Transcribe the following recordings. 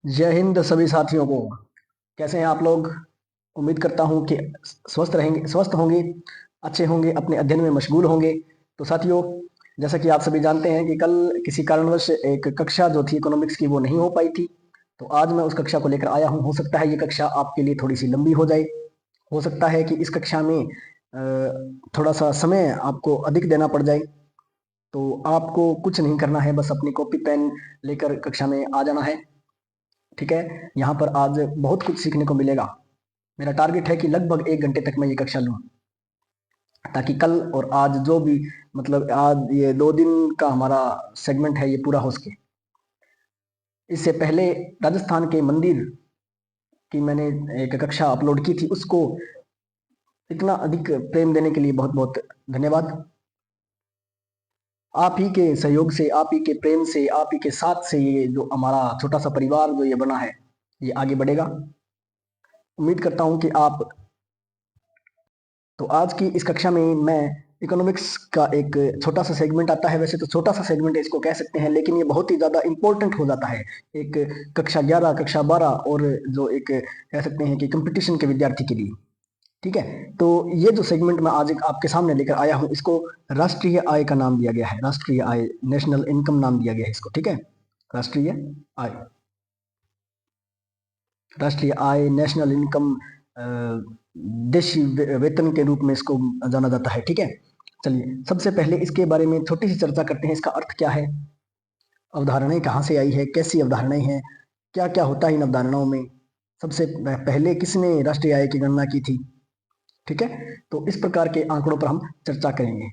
जय हिंद सभी साथियों को। कैसे हैं आप लोग? उम्मीद करता हूं कि स्वस्थ होंगे, अच्छे होंगे, अपने अध्ययन में मशगूल होंगे। तो साथियों, जैसा कि आप सभी जानते हैं कि कल किसी कारणवश एक कक्षा जो थी इकोनॉमिक्स की वो नहीं हो पाई थी। तो आज मैं उस कक्षा को लेकर आया हूं। हो सकता है ये कक्षा आपके लिए थोड़ी सी लंबी हो जाए। हो सकता है कि इस कक्षा में थोड़ा सा समय आपको अधिक देना पड़ जाए। तो आपको कुछ नहीं करना है, बस अपनी कॉपी पेन लेकर कक्षा में आ जाना है। ठीक है, यहाँ पर आज बहुत कुछ सीखने को मिलेगा। मेरा टारगेट है कि लगभग 1 घंटे तक मैं ये कक्षा लूँ, ताकि कल और आज जो भी मतलब आज ये 2 दिन का हमारा सेगमेंट है ये पूरा हो सके। इससे पहले राजस्थान के मंदिर की मैंने एक कक्षा अपलोड की थी, उसको इतना अधिक प्रेम देने के लिए बहुत बहुत धन्यवाद। आप ही के सहयोग से, आप ही के प्रेम से, आप ही के साथ से ये जो हमारा छोटा सा परिवार जो ये बना है ये आगे बढ़ेगा। उम्मीद करता हूँ कि आप तो आज की इस कक्षा में मैं इकोनॉमिक्स का एक छोटा सा सेगमेंट आता है। वैसे तो छोटा सा सेगमेंट इसको कह सकते हैं, लेकिन ये बहुत ही ज़्यादा इंपॉर्टेंट हो जाता है एक कक्षा 11, कक्षा 12 और जो एक कह सकते हैं कि कंपटीशन के विद्यार्थी के लिए। ठीक है, तो ये जो सेगमेंट मैं आज एक आपके सामने लेकर आया हूँ, इसको राष्ट्रीय आय का नाम दिया गया है। राष्ट्रीय आय, नेशनल इनकम नाम दिया गया है इसको। ठीक है, राष्ट्रीय आय, राष्ट्रीय आय, नेशनल इनकम, देशी वेतन के रूप में इसको जाना जाता है। ठीक है, चलिए सबसे पहले इसके बारे में छोटी सी चर्चा करते हैं। इसका अर्थ क्या है, अवधारणाएं कहाँ से आई है, कैसी अवधारणाएं हैं, क्या क्या होता है इन अवधारणाओं में, सबसे पहले किसने राष्ट्रीय आय की गणना की थी। ठीक है, तो इस प्रकार के आंकड़ों पर हम चर्चा करेंगे।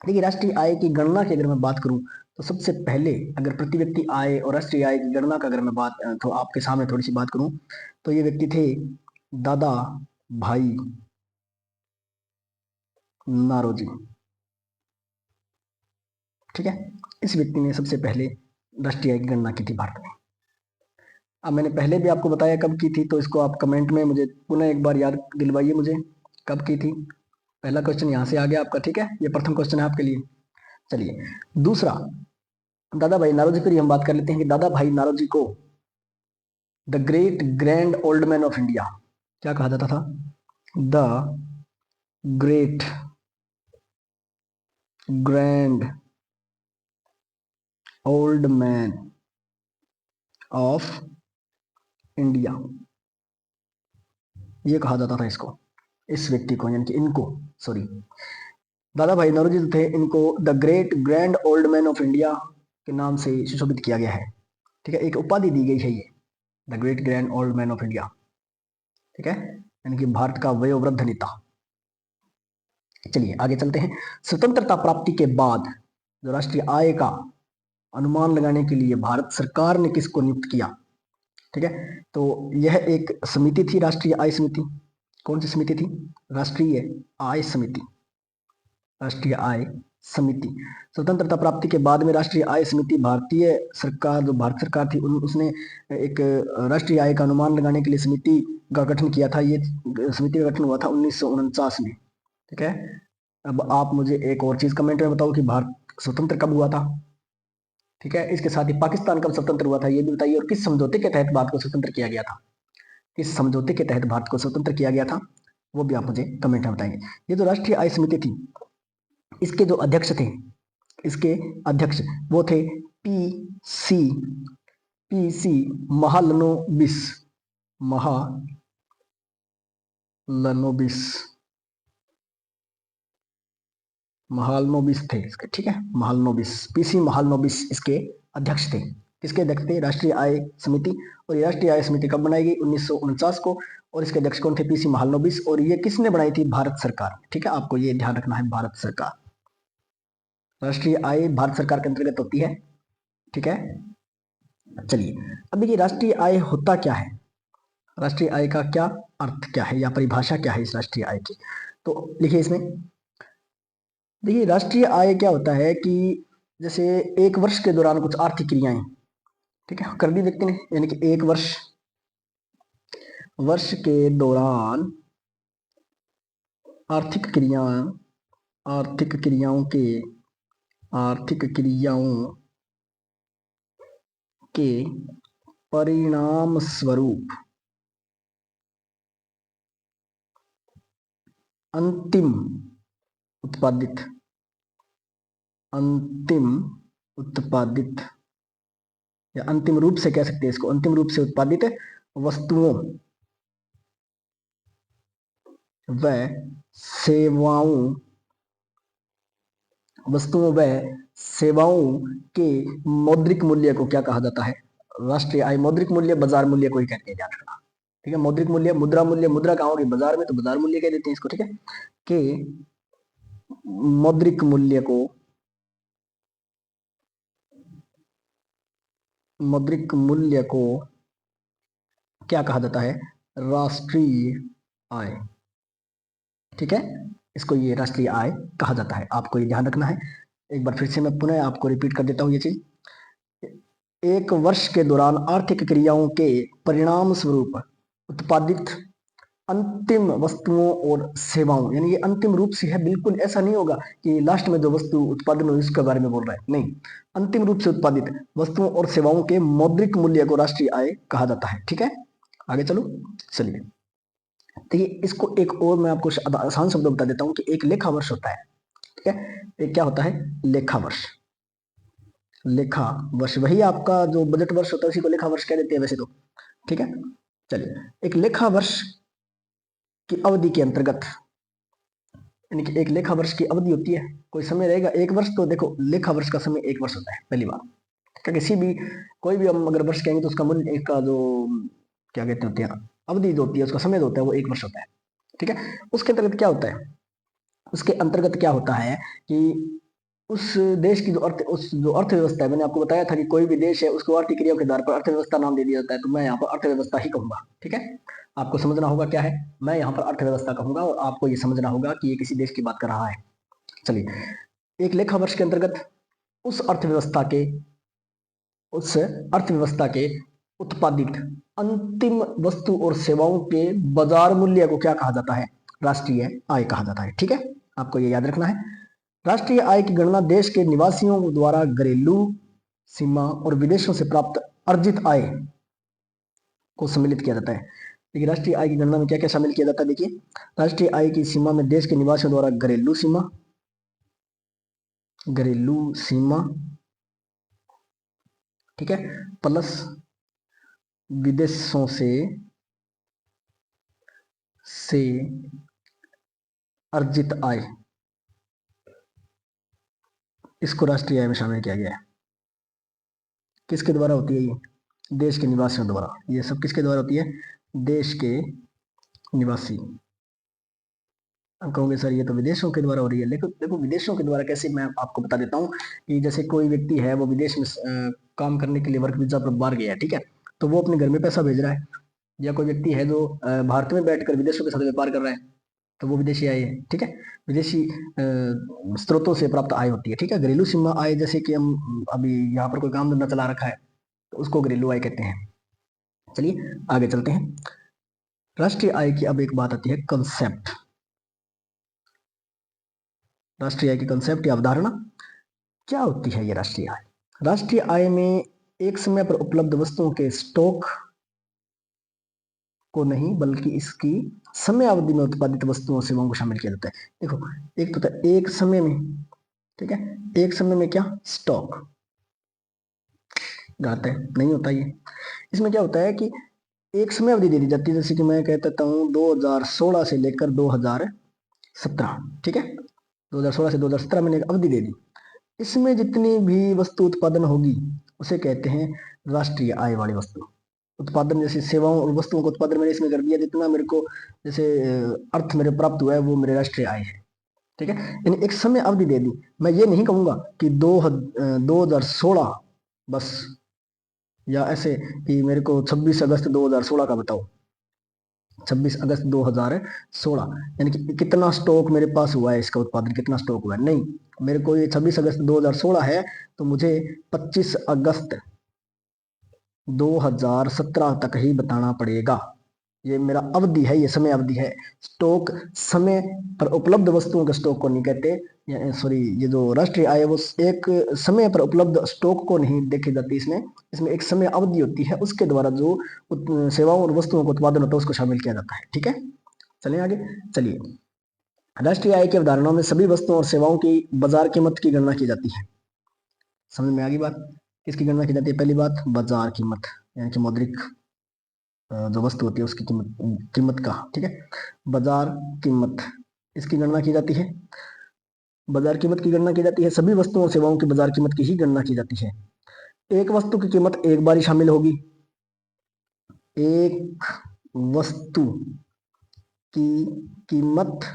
देखिए, राष्ट्रीय आय की गणना की अगर मैं बात करूं तो सबसे पहले अगर प्रति व्यक्ति आय और राष्ट्रीय आय की गणना का अगर मैं बात तो आपके सामने थोड़ी सी बात करूं, तो ये व्यक्ति थे दादा भाई नारोजी। ठीक है, इस व्यक्ति ने सबसे पहले राष्ट्रीय आय की गणना की थी भारत में। अब मैंने पहले भी आपको बताया कब की थी, तो इसको आप कमेंट में मुझे पुनः एक बार याद दिलवाइए मुझे कब की थी। पहला क्वेश्चन यहाँ से आ गया आपका। ठीक है, ये प्रथम क्वेश्चन है आपके लिए। चलिए, दूसरा, दादा भाई नारोजी पर ही हम बात कर लेते हैं कि दादा भाई नारोजी को the great grand old man of India क्या कहा जाता था? The great grand old man of India, ये कहा जाता था इसको, इस व्यक्ति को, यानी कि इनको, सॉरी, दादा भाई नौरोजी जो थे इनको the great grand old man of India के नाम से सुशोभित किया गया है। ठीक है, एक उपाधि दी गई है ये, the great grand old man of India. ठीक है, यानी कि भारत का वयोवृद्ध नेता। चलिए आगे चलते हैं। स्वतंत्रता प्राप्ति के बाद जो राष्ट्रीय आय का अनुमान लगाने के लिए भारत सरकार ने किसको नियुक्त किया? ठीक है, तो यह एक समिति थी, राष्ट्रीय आय समिति। कौन सी समिति थी? राष्ट्रीय आय समिति, राष्ट्रीय आय समिति। स्वतंत्रता प्राप्ति के बाद में राष्ट्रीय आय समिति, भारतीय सरकार जो भारत सरकार थी उसने एक राष्ट्रीय आय का अनुमान लगाने के लिए समिति का गठन किया था। ये समिति का गठन हुआ था 1949 में। ठीक है, अब आप मुझे एक और चीज कमेंट में बताओ कि भारत स्वतंत्र कब हुआ था। ठीक है, इसके साथ ही पाकिस्तान कब स्वतंत्र हुआ था ये भी बताइए, और किस समझौते के तहत भारत को स्वतंत्र किया गया था। किस समझौते के तहत भारत को स्वतंत्र किया गया था वो भी आप मुझे कमेंट में बताएंगे। ये जो राष्ट्रीय आय समिति थी, इसके जो अध्यक्ष थे, इसके अध्यक्ष वो थे P C P C Mahalanobis, Mahalanobis, Mahalanobis थे इसके। ठीक है, महालनोबिस, पीसी महालनोबिस इसके अध्यक्ष थे। किसके अध्यक्ष थे? राष्ट्रीय आय समिति। और ये राष्ट्रीय आय समिति कब बनाई गई? 1949 को। और इसके अध्यक्ष कौन थे? पीसी महालनोबिस। और ये किसने बनाई थी? भारत सरकार। ठीक है, आपको ये ध्यान रखना है, भारत सरकार। राष्ट्रीय आय भारत सरकार के अंतर्गत होती है। ठीक है, चलिए अब देखिए राष्ट्रीय आय होता क्या है, राष्ट्रीय आय का क्या अर्थ क्या है या परिभाषा क्या है इस राष्ट्रीय आय की। तो लिखिए इसमें, देखिए राष्ट्रीय आय क्या होता है कि जैसे एक वर्ष के दौरान कुछ आर्थिक क्रियाएं, ठीक है, कर दी व्यक्ति ने, यानी कि एक वर्ष के दौरान आर्थिक क्रिया, आर्थिक क्रियाओं के, आर्थिक क्रियाओं के परिणाम स्वरूप अंतिम उत्पादित या अंतिम रूप से कह सकते हैं इसको, अंतिम रूप से उत्पादित वस्तुओं व सेवाओं के मौद्रिक मूल्य को क्या कहा जाता है? राष्ट्रीय आय। मौद्रिक मूल्य बाजार मूल्य को ही कहते हैं, याद रखना। ठीक है, मौद्रिक मूल्य, मुद्रा मूल्य, मुद्रा कहाँ होगी? बाजार में, तो बाजार मूल्य कह देते हैं इसको। ठीक है, कि मौद्रिक मूल्य को क्या कहा जाता है? राष्ट्रीय आय। ठीक है, इसको ये राष्ट्रीय आय कहा जाता है। आपको ये ध्यान रखना है। एक बार फिर से मैं पुनः आपको रिपीट कर देता हूँ ये चीज। एक वर्ष के दौरान आर्थिक क्रियाओं के परिणाम स्वरूप उत्पादित अंतिम वस्तुओं और सेवाओं, यानी ये अंतिम रूप से है, बिल्कुल ऐसा नहीं होगा कि लास्ट में जो वस्तु उत्पादन हो इसके बारे में बोल रहा है, नहीं। अंतिम रूप से उत्पादित वस्तुओं और सेवाओं के मौद्रिक मूल्य को राष्ट्रीय आय कहा जाता है। ठीक है, आगे चलो, चलिए। तो ये इसको एक और मैं आपको आसान शब्द बता देता हूँ कि एक लेखा वर्ष होता है। ठीक है, एक क्या होता है? लेखा वर्ष। लेखा वर्ष वही आपका जो बजट वर्ष होता है उसी को लेखा वर्ष कह देते हैं वैसे तो। ठीक है, चलिए। एक लेखा वर्ष की अवधि के अंतर्गत, यानी कि एक लेखा वर्ष की अवधि होती है, कोई समय रहेगा एक वर्ष, तो देखो लेखा वर्ष का समय एक वर्ष होता है, पहली बात। किसी भी कोई भी हम अगर वर्ष कहेंगे तो उसका मूल्य का जो क्या कहते होते हैं, अवधि जो होती है, उसका समय जो होता है वो एक वर्ष होता है। ठीक है, उसके अंतर्गत क्या होता है? उसके अंतर्गत क्या होता है कि उस देश की जो अर्थव्यवस्था है, मैंने आपको बताया था कि कोई भी देश है उसको आर्थिक क्रियाओं के आधार पर अर्थव्यवस्था नाम दे दिया जाता है, तो मैं यहाँ पर अर्थव्यवस्था ही कहूंगा। ठीक है, आपको समझना होगा क्या है, मैं यहाँ पर अर्थव्यवस्था कहूंगा और आपको ये समझना होगा कि ये किसी देश की बात कर रहा है। चलिए, एक लेखा वर्ष के अंतर्गत उस अर्थव्यवस्था के उत्पादित अंतिम वस्तु और सेवाओं के बाजार मूल्य को क्या कहा जाता है? राष्ट्रीय आय कहा जाता है। ठीक है, आपको ये याद रखना है। राष्ट्रीय आय की गणना देश के निवासियों द्वारा घरेलू सीमा और विदेशों से प्राप्त अर्जित आय को सम्मिलित किया जाता है। देखिए, राष्ट्रीय आय की गणना में क्या क्या शामिल किया जाता है? देखिए, राष्ट्रीय आय की सीमा में देश के निवासियों द्वारा घरेलू सीमा, ठीक है, प्लस विदेशों से अर्जित आय, इसको राष्ट्रीय आय में शामिल किया गया है। किसके द्वारा होती है ये? देश के निवासियों द्वारा। ये सब किसके द्वारा होती है? देश के निवासी। हम कहोगे सर ये तो विदेशों के द्वारा हो रही है, लेकिन देखो विदेशों के द्वारा कैसे, मैं आपको बता देता हूँ कि जैसे कोई व्यक्ति है वो विदेश में काम करने के लिए वर्क वीजा पर बाहर गया है, ठीक है, तो वो अपने घर में पैसा भेज रहा है। या कोई व्यक्ति है जो भारत में बैठकर विदेशों के साथ व्यापार कर रहा है, तो वो विदेशी आय है। ठीक है, विदेशी स्रोतों से प्राप्त आय होती है। ठीक है, घरेलू सीमा आय, जैसे कि हम अभी यहाँ पर कोई काम धंधा चला रखा है तो उसको घरेलू आय कहते हैं। चलिए आगे चलते हैं। राष्ट्रीय आय की अब एक बात आती है, कंसेप्ट। राष्ट्रीय आय की कंसेप्ट या अवधारणा क्या होती है? ये राष्ट्रीय आय, राष्ट्रीय आय में एक समय पर उपलब्ध वस्तुओं के स्टॉक को नहीं बल्कि इसकी समय अवधि में उत्पादित वस्तुओं सेवाओं को शामिल किया जाता है। देखो, एक तो था एक समय में, ठीक है, एक समय में क्या स्टॉक घात है, नहीं होता ये। इसमें क्या होता है कि एक समय अवधि दे दी जाती है, जैसे कि मैं कहता हूँ 2016 से लेकर 2017, ठीक है, 2016 से 2017 मैंने एक अवधि दे दी। इसमें जितनी भी वस्तु उत्पादन होगी उसे कहते हैं राष्ट्रीय आय वाली वस्तु उत्पादन। जैसे सेवाओं और वस्तुओं का उत्पादन मैंने इसमें कर दिया, जितना मेरे को जैसे अर्थ मेरे प्राप्त हुआ है वो मेरे राष्ट्रीय आय है। ठीक है, यानी एक समय अवधि दे दी। मैं ये नहीं कहूंगा कि 2016 बस, या ऐसे कि मेरे को 26 अगस्त 2016 का बताओ, 26 अगस्त 2016, यानी कि कितना स्टॉक मेरे पास हुआ है, इसका उत्पादन कितना स्टॉक हुआ है, नहीं। मेरे को ये 26 अगस्त 2016 है तो मुझे 25 अगस्त 2017 तक ही बताना पड़ेगा। ये मेरा अवधि है, ये समय अवधि है। स्टॉक समय पर उपलब्ध वस्तुओं के स्टॉक को नहीं कहते, सॉरी, ये जो राष्ट्रीय आय है वो एक समय पर उपलब्ध स्टॉक को नहीं देखी जाती इसमें। इसमें एक समय अवधि होती है, उसके द्वारा जो सेवाओं और वस्तुओं का उत्पादन होता है उसको शामिल किया जाता है। ठीक है, चलिए आगे। चलिए, राष्ट्रीय आय की अवधारणा में सभी वस्तुओं और सेवाओं की बाजार कीमत की गणना की जाती है। समझ में आ गई बात? किसकी गणना की जाती है? पहली बात बाजार कीमत, यानी कि मौद्रिक जो वस्तु होती है उसकी कीमत, कीमत का, ठीक है, बाजार कीमत, इसकी गणना की जाती है। बाजार कीमत की गणना की जाती है, सभी वस्तुओं और सेवाओं की बाजार कीमत की ही गणना की जाती है। एक वस्तु की कीमत एक बार ही शामिल होगी, एक वस्तु की कीमत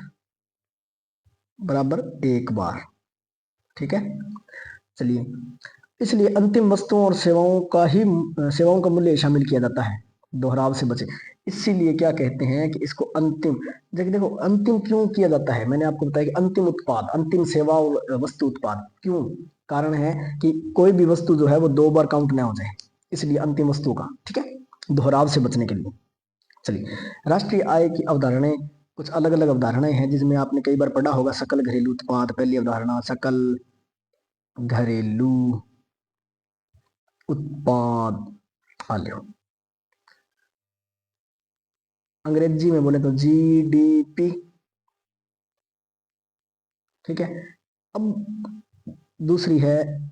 बराबर एक बार, ठीक है। चलिए, इसलिए अंतिम वस्तुओं और सेवाओं का मूल्य शामिल किया जाता है, दोहराव से बचे। इसीलिए क्या कहते हैं कि इसको अंतिम, देखो अंतिम क्यों किया जाता है, मैंने आपको बताया कि अंतिम उत्पाद, अंतिम सेवा और वस्तु उत्पाद, क्यों? कारण है कि कोई भी वस्तु जो है वो दो बार काउंट ना हो जाए, इसलिए अंतिम वस्तु का, ठीक है, दोहराव से बचने के लिए। चलिए, राष्ट्रीय आय की अवधारणाएं, कुछ अलग अलग अवधारणाएं हैं जिसमें आपने कई बार पढ़ा होगा। सकल घरेलू उत्पाद, पहली अवधारणा सकल घरेलू उत्पाद, आलियो अंग्रेजी में बोले तो जीडीपी, ठीक है। अब दूसरी है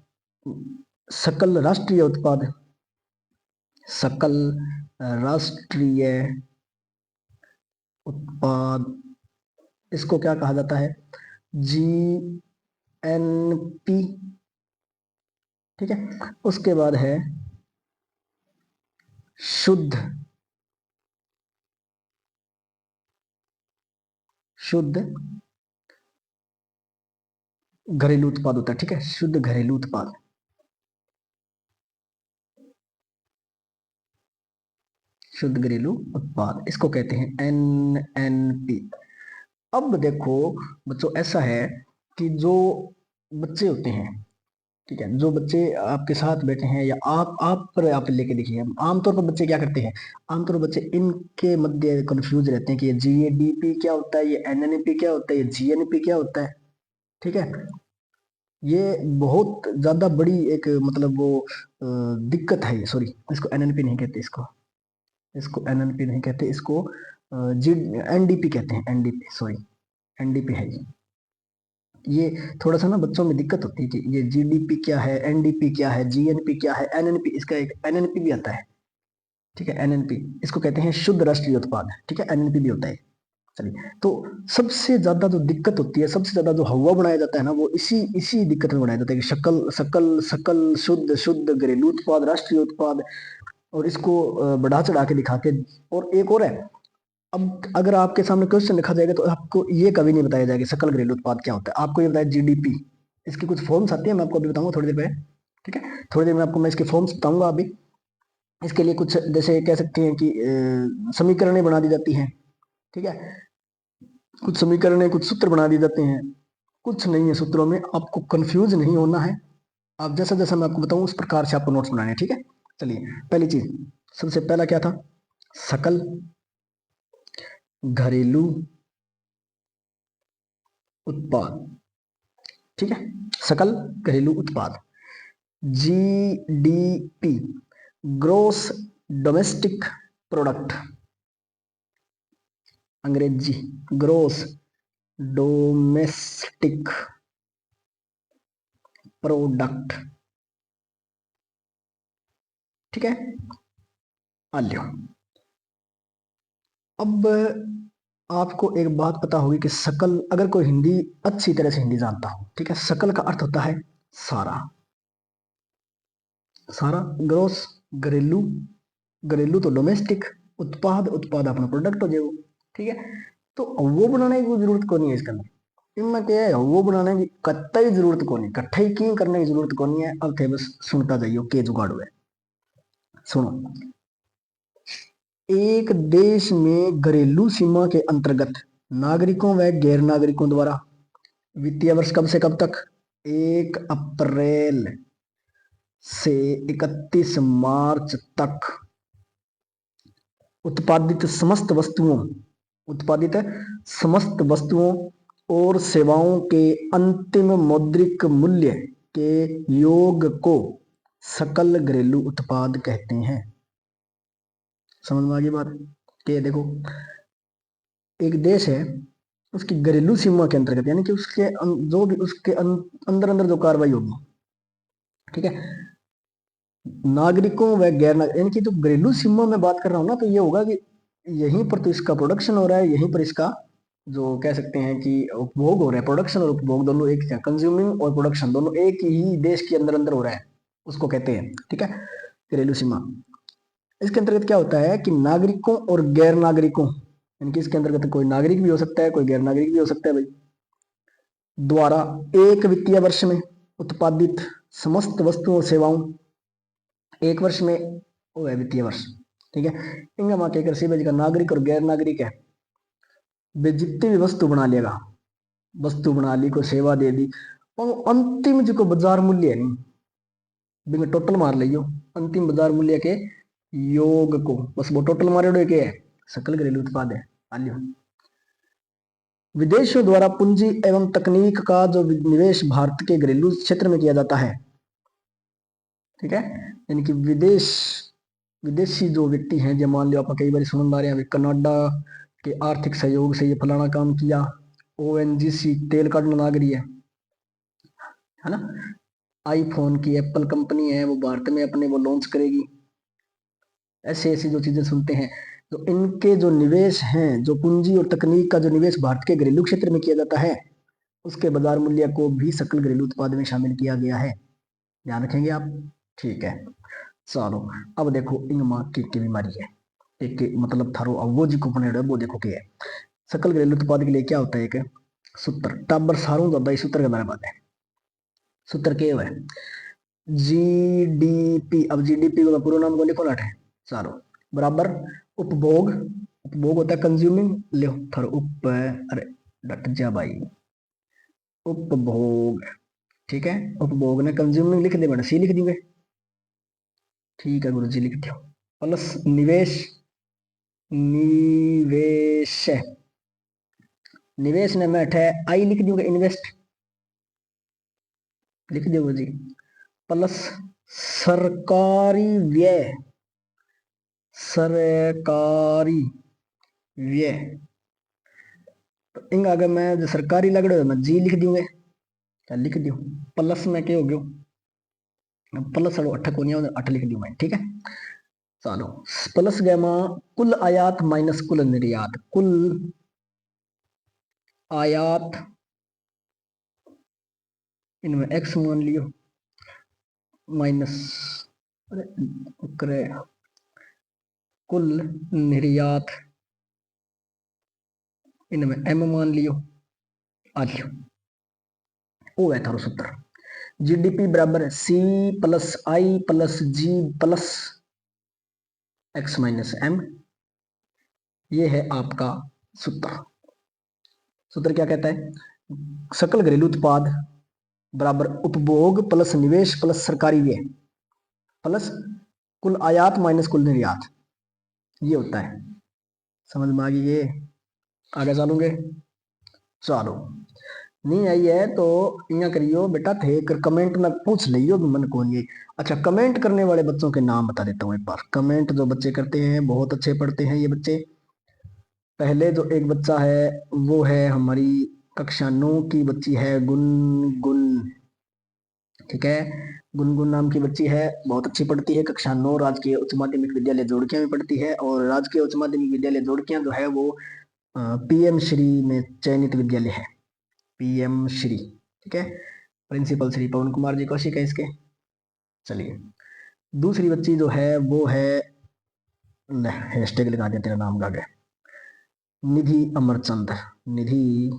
सकल राष्ट्रीय उत्पाद, सकल राष्ट्रीय उत्पाद, इसको क्या कहा जाता है? जीएनपी, ठीक है। उसके बाद है शुद्ध शुद्ध घरेलू उत्पाद होता है, ठीक है, शुद्ध घरेलू उत्पाद, शुद्ध घरेलू उत्पाद, इसको कहते हैं एनएनपी। अब देखो बच्चों, ऐसा है कि जो बच्चे होते हैं, ठीक है, जो बच्चे आपके साथ बैठे हैं या आप पर आप लेके देखिए, आमतौर पर बच्चे क्या करते हैं, आमतौर पर बच्चे इनके मध्य कंफ्यूज रहते हैं कि ये जीएडीपी क्या होता है, ये एनएनपी क्या होता है, ये जीएनपी क्या होता है, ठीक है। ये बहुत ज्यादा बड़ी एक मतलब वो दिक्कत है ये, सॉरी, इसको एनएनपी नहीं कहते, इसको एनएनपी नहीं कहते, इसको जी एनडीपी कहते हैं, एनडीपी, सॉरी, एनडीपी है ये थोड़ा सा ना बच्चों में दिक्कत होती है कि ये जीडीपी क्या है, एनडीपी क्या है, जीएनपी क्या है, एनएनपी, इसका एक एनएनपी भी आता है, ठीक है, एनएनपी, इसको कहते हैं शुद्ध राष्ट्रीय उत्पाद, ठीक है, एनएनपी भी होता है। चलिए, तो सबसे ज्यादा जो दिक्कत होती है, सबसे ज्यादा जो हवा बनाया जाता है ना, वो इसी इसी दिक्कत में बनाया जाता है कि शकल सकल सकल शुद्ध शुद्ध घरेलू उत्पाद, राष्ट्रीय उत्पाद, और इसको बढ़ा चढ़ा के दिखा के। और एक और है, अब अगर आपके सामने क्वेश्चन लिखा जाएगा तो आपको ये कभी नहीं बताया जाएगा सकल घरेलू उत्पाद क्या होता है, आपको ये बताया जीडीपी। इसकी कुछ फॉर्म्स आती है, मैं आपको अभी बताऊंगा थोड़ी देर पहले, ठीक है, थोड़ी देर में आपको मैं इसके फॉर्म्स बताऊंगा। अभी इसके लिए कुछ जैसे कह सकते हैं कि समीकरणें बना दी जाती हैं, ठीक है, कुछ समीकरणें, कुछ सूत्र बना दिए जाते हैं, कुछ नहीं है सूत्रों में, आपको कंफ्यूज नहीं होना है। आप जैसा जैसा मैं आपको बताऊं उस प्रकार से आपको नोट्स बनाने हैं, ठीक है। चलिए, पहली चीज, सबसे पहला क्या था? सकल घरेलू उत्पाद, ठीक है, सकल घरेलू उत्पाद, जीडीपी, ग्रोस डोमेस्टिक प्रोडक्ट, अंग्रेजी ग्रोस डोमेस्टिक प्रोडक्ट, ठीक है, आल्यो। अब आपको एक बात पता होगी कि सकल, अगर कोई हिंदी अच्छी तरह से हिंदी जानता हो, ठीक है, सकल का अर्थ होता है सारा, सारा, ग्रोस घरेलू, घरेलू तो डोमेस्टिक, उत्पाद, उत्पाद अपना प्रोडक्ट हो जाए वो, ठीक है। तो वो बनाने की कोई जरूरत को नहीं है इसके अंदर, इनमें क्या है, वो बनाने की कतई जरूरत को नहीं, कट्ठई की करने की जरूरत को नहीं है। अब थे बस सुनता जाइयो के जुगाड़ हुए। सुनो, एक देश में घरेलू सीमा के अंतर्गत नागरिकों व गैर नागरिकों द्वारा वित्तीय वर्ष कब से कब तक, 1 अप्रैल से 31 मार्च तक उत्पादित समस्त वस्तुओं, उत्पादित समस्त वस्तुओं और सेवाओं के अंतिम मौद्रिक मूल्य के योग को सकल घरेलू उत्पाद कहते हैं। समझ में आ गई बात? कि देखो, एक देश है, उसकी घरेलू सीमा के अंतर्गत, यानी कि उसके जो भी उसके अंदर अंदर जो कार्रवाई होगी, ठीक है, नागरिकों व गैर नागरिक, यानी कि जो घरेलू सीमा में बात कर रहा हूँ ना, तो ये होगा कि यहीं पर तो इसका प्रोडक्शन हो रहा है, यहीं पर इसका जो कह सकते हैं कि उपभोग हो रहा है। प्रोडक्शन और उपभोग दोनों एक है, कंज्यूमिंग और प्रोडक्शन दोनों एक ही देश के अंदर अंदर हो रहा है, उसको कहते हैं, ठीक है, घरेलू सीमा। इसके अंतर्गत क्या होता है कि नागरिकों और गैर नागरिकों, यानी कि इसके अंतर्गत कोई नागरिक भी हो सकता है, कोई गैर नागरिक भी हो सकता है भाई, द्वारा एक वित्तीय वर्ष में उत्पादित समस्त वस्तुओं और सेवाओं, एक वर्ष में वो है वित्तीय वर्ष, ठीक है। इंगा माँ कहकर सीबेज का नागरिक और गैर नागरिक है, वे जितनी भी वस्तु बना लेगा, वस्तु बना ली, कोई सेवा दे दी, और अंतिम जो बाजार मूल्य है नहीं, बिंग टोटल मार लियो अंतिम बाजार मूल्य के योग को, बस वो टोटल मारे के है, सकल घरेलू उत्पाद है। आलियो विदेशों द्वारा पूंजी एवं तकनीक का जो निवेश भारत के घरेलू क्षेत्र में किया जाता है, ठीक है, यानी कि विदेशी जो व्यक्ति हैं, जब मान लो आप कई बार सुन रहे हैं कनाडा के आर्थिक सहयोग से ये फलाना काम किया, ओएनजीसी तेल काटना नागरी है ना, आईफोन की एप्पल कंपनी है, वो भारत में अपने वो लॉन्च करेगी, ऐसे ऐसी जो चीजें सुनते हैं, तो इनके जो निवेश हैं, जो पूंजी और तकनीक का जो निवेश भारत के घरेलू क्षेत्र में किया जाता है, उसके बाजार मूल्य को भी सकल घरेलू उत्पाद में शामिल किया गया है। ध्यान रखेंगे आप, ठीक है। चलो अब देखो इन माँ की बीमारी है, एक मतलब थारो वो जी को बने वो देखो क्या है। सकल घरेलू उत्पाद के लिए क्या होता है, एक सूत्र टाबर सारू ज्यादा इस सूत्र के बारे में बात है। सूत्र क्या है, जीडीपी। अब जीडीपी का पूरा नाम को लिखो ना, सारो बराबर उपभोग, उपभोग होता है कंज्यूमिंग, ले थारो उप, अरे डट जा भाई, उपभोग, ठीक है, उपभोग ने कंज्यूमिंग लिख दे, मैंने सी लिख दी, ठीक है गुरु जी लिख दियो, प्लस निवेश, निवेश, निवेश ने मैं अठे आई लिख दूंगा, इन्वेस्ट लिख दो जी, प्लस सरकारी व्यय, सरकारी व्यय, तो इंग अगर मैं जो सरकारी लग रहा है मैं जी लिख दूंगे, क्या लिख दू, प्लस में क्या हो गयो, प्लस अठ को नहीं अठ लिख दू मैं, ठीक है। चलो प्लस गया कुल आयात माइनस कुल निर्यात, कुल आयात इनमें एक्स मान लियो, माइनस करे कुल निर्यात इनमें एम मान लियो, आ लियो, वो है थारो सूत्र। जीडीपी बराबर सी प्लस आई प्लस जी प्लस एक्स माइनस एम, ये है आपका सूत्र। सूत्र क्या कहता है, सकल घरेलू उत्पाद बराबर उपभोग प्लस निवेश प्लस सरकारी व्यय प्लस कुल आयात माइनस कुल निर्यात, ये होता है। समझ में आ गई ये, आगे चलोगे, चलो नहीं आई है तो यहाँ करियो बेटा, थे कर कमेंट में पूछ लियो मन कौन ये। अच्छा कमेंट करने वाले बच्चों के नाम बता देता हूँ एक बार, कमेंट जो बच्चे करते हैं बहुत अच्छे पढ़ते हैं ये बच्चे। पहले जो एक बच्चा है वो है हमारी कक्षा 9 की बच्ची है गुनगुन, ठीक है, गुनगुन नाम की बच्ची है, बहुत अच्छी पढ़ती है, कक्षा 9 राजकीय उच्च माध्यमिक विद्यालय जोड़किया में पढ़ती है, और राजकीय उच्च माध्यमिक विद्यालय जोड़किया जो है वो पीएम श्री में चयनित विद्यालय है, पीएम श्री, ठीक है, प्रिंसिपल श्री पवन कुमार जी कौशिक है इसके। चलिए दूसरी बच्ची जो है वो है, हैशटैग लगा दिया तेरा नाम आगे, निधि अमरचंद, निधि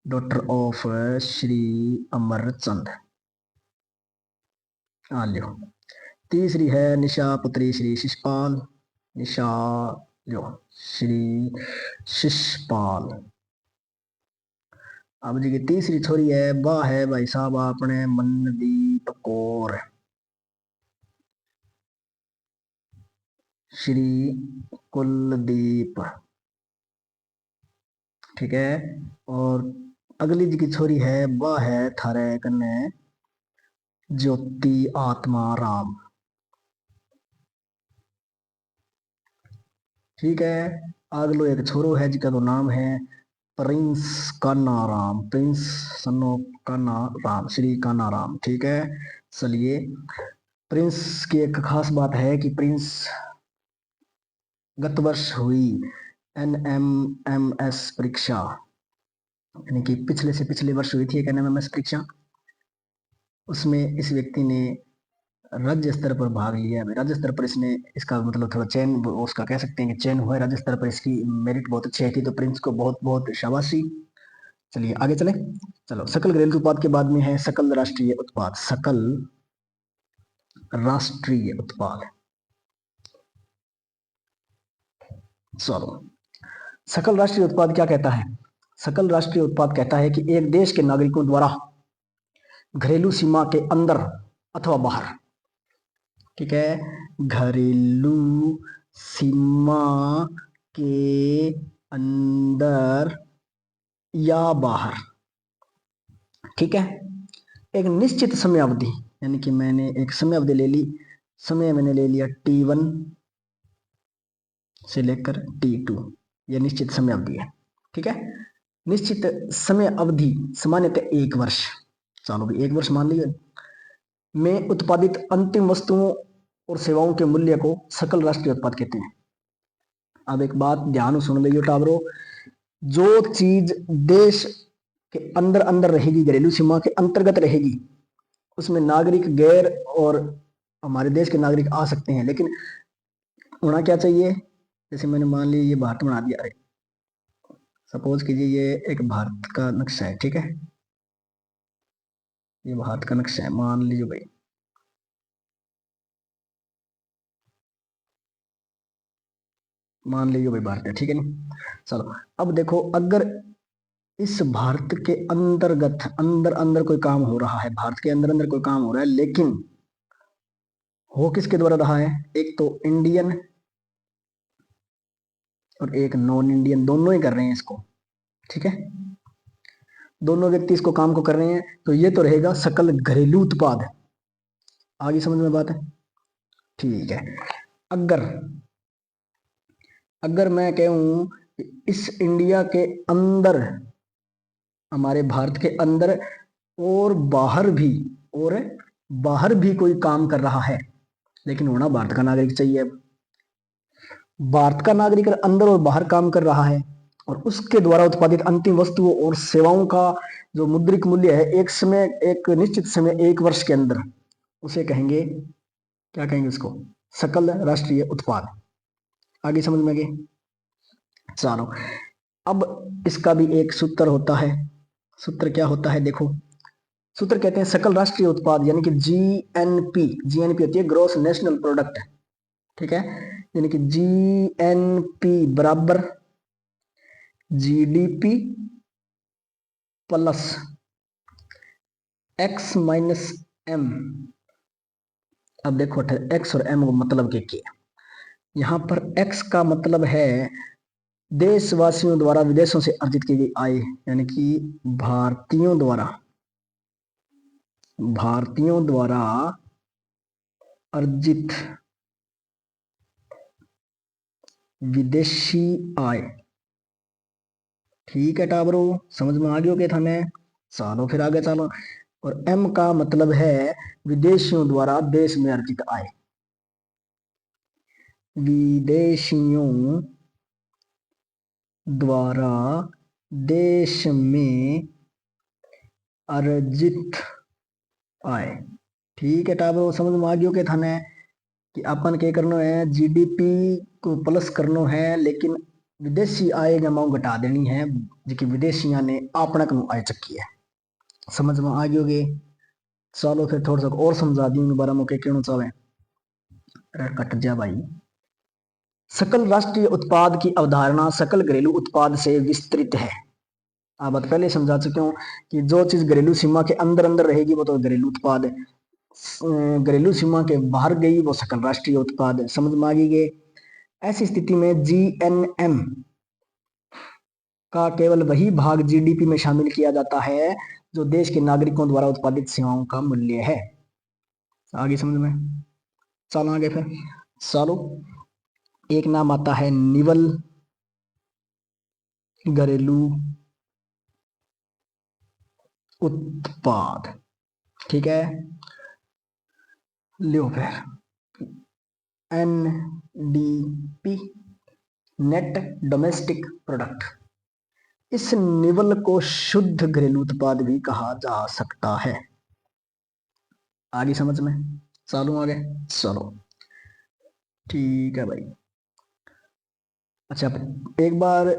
डॉक्टर ऑफ श्री अमरचंद, आ लियो। तीसरी है निशा पुत्री श्री शिषपाल, निशा जो श्री शिषपाल। अब जी की तीसरी छोरी है वह है भाई साहब अपने मनदीप कौर, श्री कुलदीप, ठीक है। और अगली जी की छोरी है वह है थारे कन्ने ज्योति आत्मा राम, ठीक है। अगलो एक छोरो है जिसका तो नाम है प्रिंस कान्हा राम, प्रिंस सनो कान्हा राम, श्री कान्हा राम, ठीक है। चलिए, प्रिंस की एक खास बात है कि प्रिंस गत वर्ष हुई NMMS परीक्षा, यानी कि पिछले से पिछले वर्ष हुई थी एक NMMS परीक्षा, उसमें इस व्यक्ति ने राज्य स्तर पर भाग लिया है। राज्य स्तर पर इसने, इसका मतलब थोड़ा चयन उसका कह सकते हैं कि चयन हुआ है राज्य स्तर पर, इसकी मेरिट बहुत अच्छी आई थी, तो प्रिंस को बहुत बहुत शाबाशी। चलिए आगे चले। चलो, सकल घरेलू उत्पाद के बाद में है सकल राष्ट्रीय उत्पाद, सकल राष्ट्रीय उत्पाद। चलो, सकल राष्ट्रीय उत्पाद क्या कहता है? सकल राष्ट्रीय उत्पाद कहता है कि एक देश के नागरिकों द्वारा घरेलू सीमा के अंदर अथवा बाहर, ठीक है, घरेलू सीमा के अंदर या बाहर, ठीक है, एक निश्चित समय अवधि, यानी कि मैंने एक समय अवधि ले ली, समय मैंने ले लिया T1 से लेकर T2, यह निश्चित समय अवधि है, ठीक है। निश्चित समय अवधि सामान्यतः 1 वर्ष, चलो भी 1 वर्ष मान लीजिए, में उत्पादित अंतिम वस्तुओं और सेवाओं के मूल्य को सकल राष्ट्रीय उत्पाद कहते हैं। अब एक बात ध्यान सुन लियो टाबरो, जो चीज देश के अंदर अंदर रहेगी, घरेलू सीमा के अंतर्गत रहेगी, उसमें नागरिक गैर और हमारे देश के नागरिक आ सकते हैं, लेकिन होना क्या चाहिए? जैसे मैंने मान लिया ये भारत बना दिया, सपोज कीजिए ये एक भारत का नक्शा है, ठीक है, ये भारत का नक्शा है, मान लीजिए भाई, मान लीजिए भाई भारत है, ठीक है नहीं। चलो, अब देखो, अगर इस भारत के अंतर्गत अंदर अंदर कोई काम हो रहा है, भारत के अंदर अंदर कोई काम हो रहा है, लेकिन हो किसके द्वारा रहा है? एक तो इंडियन और एक नॉन इंडियन, दोनों ही कर रहे हैं इसको, ठीक है, दोनों व्यक्ति इसको काम को कर रहे हैं, तो ये तो रहेगा सकल घरेलू उत्पाद। आगे समझ में बात है? ठीक है। अगर अगर मैं कहूं कि इस इंडिया के अंदर, हमारे भारत के अंदर और बाहर भी, और बाहर भी कोई काम कर रहा है, लेकिन होना भारत का नागरिक चाहिए। भारत का नागरिक अंदर और बाहर काम कर रहा है और उसके द्वारा उत्पादित अंतिम वस्तुओं और सेवाओं का जो मुद्रिक मूल्य है एक समय, एक निश्चित समय, 1 वर्ष के अंदर, उसे कहेंगे, क्या कहेंगे उसको? सकल राष्ट्रीय उत्पाद। आगे समझ में गए? चलो, अब इसका भी एक सूत्र होता है। सूत्र क्या होता है? देखो, सूत्र कहते हैं सकल राष्ट्रीय उत्पाद, यानी कि GNP, GNP होती है ग्रोस नेशनल प्रोडक्ट, ठीक है, यानी कि GNP बराबर GDP plus X minus M। अब देखो X और M को मतलब क्या? यहाँ पर X का मतलब है देशवासियों द्वारा विदेशों से अर्जित की गई आय, यानी कि भारतीयों द्वारा अर्जित विदेशी आय, ठीक है टाबरो, समझ में आ गया क्या थाने? चलो फिर आगे चलो। और M का मतलब है विदेशियों द्वारा देश में अर्जित आय, विदेशियों द्वारा देश में अर्जित आय, ठीक है टाबरो, समझ में आ गया क्या थाने? कि अपन क्या करना है, GDP को प्लस करना है, लेकिन विदेशी आय जमा घटा देनी है, जो विदेशियों ने अपना कनु आय चकी है। समझ में आ गयोगे? चलो फिर थोड़ा सा और समझा दी बारे में, कहना चाहे कट जा भाई। सकल राष्ट्रीय उत्पाद की अवधारणा सकल घरेलू उत्पाद से विस्तृत है। आप बात पहले समझा चुके हूँ कि जो चीज घरेलू सीमा के अंदर अंदर रहेगी वो तो घरेलू उत्पाद है, घरेलू सीमा के बाहर गई वो सकल राष्ट्रीय उत्पाद है। समझ में आ गई? ऐसी स्थिति में जीएनएम का केवल वही भाग जीडीपी में शामिल किया जाता है जो देश के नागरिकों द्वारा उत्पादित सेवाओं का मूल्य है। आगे समझ में? चलो आगे फिर। चलो, एक नाम आता है निवल घरेलू उत्पाद। ठीक है, लियो फिर एनडीपी, नेट डोमेस्टिक प्रोडक्ट। इस निवल को शुद्ध घरेलू उत्पाद भी कहा जा सकता है। आगे समझ में? चलो आगे। चलो ठीक है भाई। अच्छा, एक बार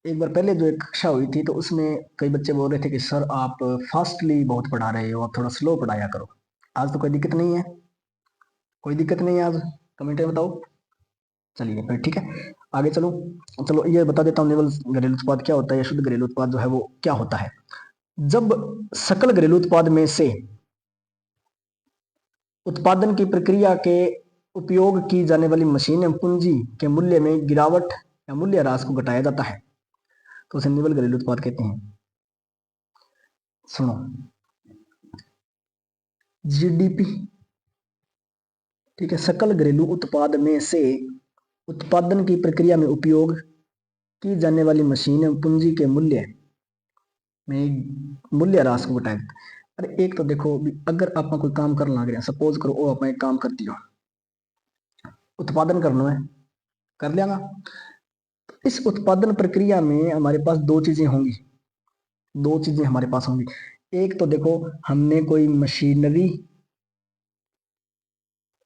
पहले जो एक कक्षा हुई थी तो उसमें कई बच्चे बोल रहे थे कि सर आप फास्टली बहुत पढ़ा रहे हो, आप थोड़ा स्लो पढ़ाया करो। आज तो कोई दिक्कत नहीं है? कोई दिक्कत नहीं है आज? कमेंट में बताओ। चलिए फिर ठीक है, आगे चलो। चलो ये बता देता हूँ, निवल घरेलू उत्पाद क्या होता है या शुद्ध घरेलू उत्पाद जो है वो क्या होता है। जब सकल घरेलू उत्पाद में से उत्पादन की प्रक्रिया के उपयोग की जाने वाली मशीन एवं पूंजी के मूल्य में गिरावट या मूल्य ह्रास को घटाया जाता है तो उसे निवल घरेलू उत्पाद कहते हैं। सुनो, जीडीपी, ठीक है, सकल घरेलू उत्पाद में से उत्पादन की प्रक्रिया में उपयोग की जाने वाली मशीन एवं पूंजी के मूल्य में मूल्य ह्रास को घटाया। अरे एक तो देखो, अगर आप कोई काम कर लग रहे हैं, सपोज करो वो आप एक काम करती हो, उत्पादन करना है, कर लिया ना। इस उत्पादन प्रक्रिया में हमारे पास दो चीजें होंगी, दो चीजें हमारे पास होंगी। एक तो देखो, हमने कोई मशीनरी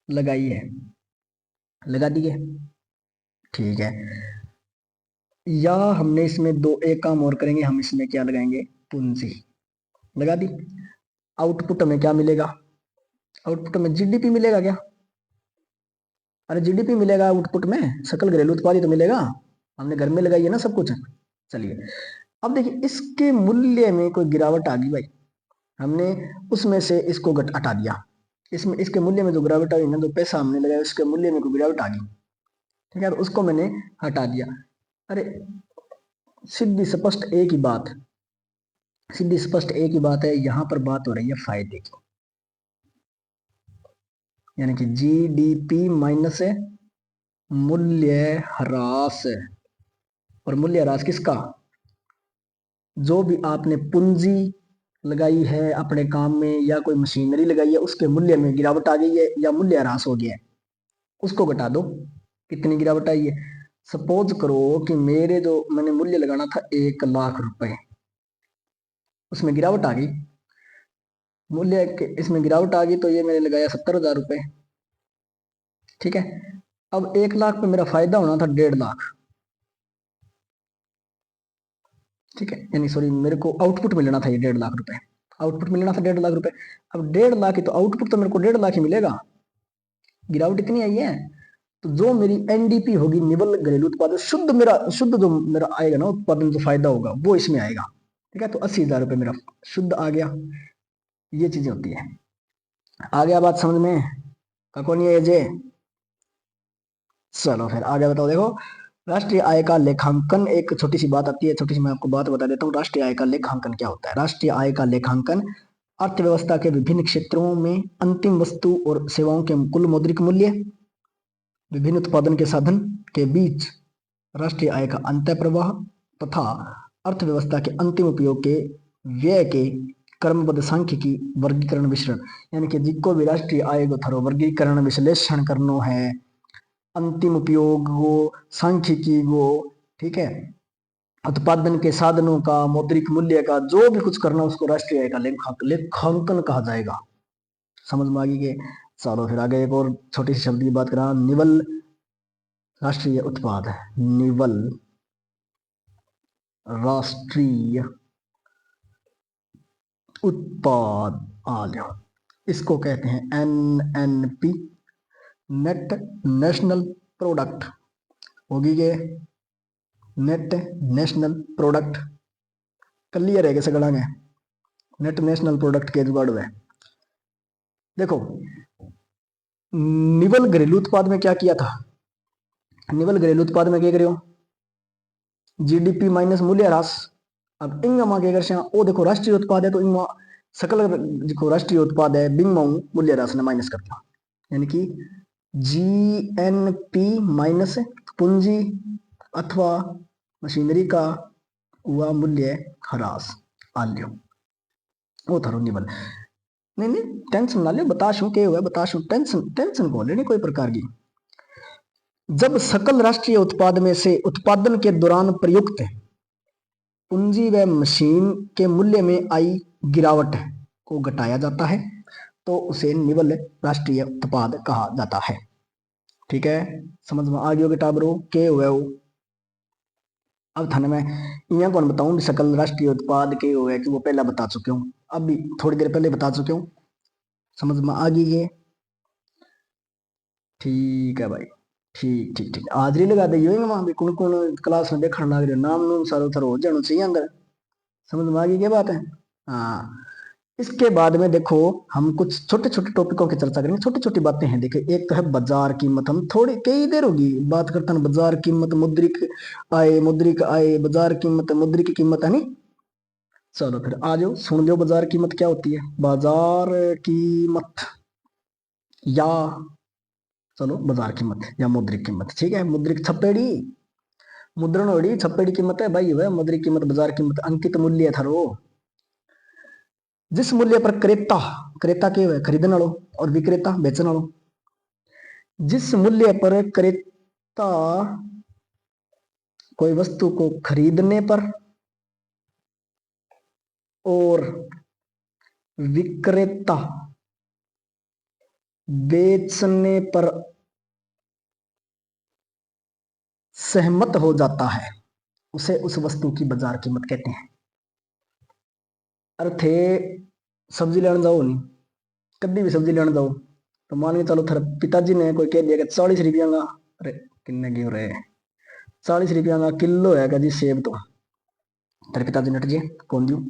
लगाई है, लगा दी है, ठीक है, या हमने इसमें दो एक काम और करेंगे, हम इसमें क्या लगाएंगे, पूंजी लगा दी। आउटपुट में क्या मिलेगा? आउटपुट में जीडीपी मिलेगा क्या? अरे जीडीपी मिलेगा आउटपुट में, सकल घरेलू उत्पाद ही तो मिलेगा, हमने घर में लगाई है ना सब कुछ। चलिए, अब देखिए इसके मूल्य में कोई गिरावट आ गई भाई, हमने उसमें से इसको हटा दिया, इसमें इसके मूल्य में जो गिरावट आई ना, जो पैसा हमने लगाया उसके मूल्य में कोई गिरावट आ गई, ठीक है, तो उसको मैंने हटा दिया। अरे सीधी स्पष्ट एक ही बात, सीधी स्पष्ट एक ही बात है, यहां पर बात हो रही है फायदे की, यानी कि जीडीपी माइनस मूल्य ह्रास। और मूल्य ह्रास किसका? जो भी आपने पूंजी लगाई है अपने काम में या कोई मशीनरी लगाई है उसके मूल्य में गिरावट आ गई है या मूल्य ह्रास हो गया है, उसको घटा दो। कितनी गिरावट आई है? सपोज करो कि मेरे जो मैंने मूल्य लगाना था 1,00,000 रुपए, उसमें गिरावट आ गई, मूल्य के इसमें गिरावट आ गई, तो ये मैंने लगाया 70,000 रुपए, ठीक है। अब 1,00,000 पे मेरा फायदा होना था 1,50,000, ठीक है, यानी सॉरी मेरे को आउटपुट मिलना था ये 1,50,000 रुपए, आउटपुट मिलना था 1,50,000 रुपए। अब 1,50,000 ही तो आउटपुट तो मेरे को 1,50,000 ही मिलेगा, गिरावट इतनी आई है। तो जो मेरी एनडीपी होगी, निवल घरेलू उत्पादन, शुद्ध जो मेरा आएगा ना उत्पादन, जो फायदा होगा वो इसमें आएगा, ठीक है। तो 80,000 रुपये मेरा शुद्ध आ गया, ये चीजें होती है। आ गया बात समझ में? कौन ये जे? चलो फिर आगे बताओ। देखो, राष्ट्रीय आय का लेखांकन, एक छोटी सी बात आती है, छोटी सी मैं आपको बात बता देता हूँ। राष्ट्रीय आय का लेखांकन क्या होता है? राष्ट्रीय आय का लेखांकन अर्थव्यवस्था के विभिन्न क्षेत्रों में अंतिम वस्तु और सेवाओं के कुल मौद्रिक मूल्य, विभिन्न उत्पादन के साधन के बीच राष्ट्रीय आय का अंतः प्रवाह तथा अर्थव्यवस्था के अंतिम उपयोग के व्यय के क्रमबद्ध सांख्यिकी वर्गीकरण विश्लेषण, यानी कि जिसको भी राष्ट्रीय आय को थारो वर्गीकरण विश्लेषण करनो है, अंतिम उपयोग वो, सांख्यिकी वो, ठीक है, उत्पादन के साधनों का, मौद्रिक मूल्य का, जो भी कुछ करना उसको राष्ट्रीय आय का लेखांकन कहा जाएगा। समझ में आ गई के? चलो फिर आगे एक और छोटी सी शब्द की बात करा, निवल राष्ट्रीय उत्पाद है, निवल राष्ट्रीय उत्पाद आल्यो, इसको कहते हैं एनएनपी, नेट नेशनल प्रोडक्ट होगी के, नेट नेशनल प्रोडक्ट क्लियर है कैसे गढ़ांगे? नेट नेशनल प्रोडक्ट के जुगाड़ है। देखो, निवल घरेलू उत्पाद में क्या किया था, निवल घरेलू उत्पाद में क्या करियो जीडीपी माइनस मूल्य ह्रास। अब इंग मां क्या कर ओ देखो राष्ट्रीय उत्पाद है तो इंग सकल जो राष्ट्रीय उत्पाद है बिंग माऊ मूल्य ह्रास ने माइनस कर दिया, यानी कि जीएनपी माइनस पूंजी अथवा मशीनरी का हुआ मूल्य ह्रास आ लियो वो थारो निवल। नहीं नहीं टेंशन ना लियो, बताशू के हुआ बताशू, टेंशन टेंशन को लेनी कोई प्रकार की। जब सकल राष्ट्रीय उत्पाद में से उत्पादन के दौरान प्रयुक्त पूंजी व मशीन के मूल्य में आई गिरावट को घटाया जाता है तो उसे निवल राष्ट्रीय उत्पाद कहा जाता है। ठीक है, समझ में आ गया बेटा ब्रो के हुए हो। अब थाने मैं यहाँ कौन बताऊं सकल राष्ट्रीय उत्पाद के हुए कि वो पहला बता चुके हूँ, अभी थोड़ी देर पहले बता चुके हूँ, समझ में आ गई है। ठीक है भाई, ठीक ठीक ठीक, हाजरी लगा दी वहां भी कौन कौन क्लास में देखने लग रहे नाम नूम सारो थरो हो जाना चाहिए अंदर, समझ में आ गई क्या बात है। हाँ, इसके बाद में देखो हम कुछ छोटे छोटे टॉपिकों की चर्चा करेंगे, छोटी छोटी बातें हैं। देखो एक तो है बाजार कीमत, हम थोड़ी कई देर होगी बात करते हैं बाजार कीमत, मुद्रिक आय बाजार कीमत मुद्रिक की कीमत है नहीं। चलो फिर आ जाओ सुन लो बाजार कीमत क्या होती है। बाजार कीमत या चलो बाजार कीमत या मौद्रिक कीमत, ठीक है, मुद्रिक छपेड़ी मुद्रण होड़ी छपेड़ी कीमत है भाई, वह मौद्रिक कीमत बाजार कीमत अंकित मूल्य था रो। जिस मूल्य पर क्रेता क्रेता के हुए खरीदने वालों और विक्रेता बेचने वालों, जिस मूल्य पर क्रेता कोई वस्तु को खरीदने पर और विक्रेता बेचने पर सहमत हो जाता है उसे उस वस्तु की बाजार कीमत कहते हैं। अर्थ है सब्जी लेने जाओ नहीं, कभी भी सब्जी लेने जाओ तो मान के चलो थारे पिताजी ने कोई कह दिया कि 40 रुपया का, अरे किन्ने क्यों रहे 40 रुपया का किलो है जी सेब, तो तेरे पिताजी ने जी कौन दू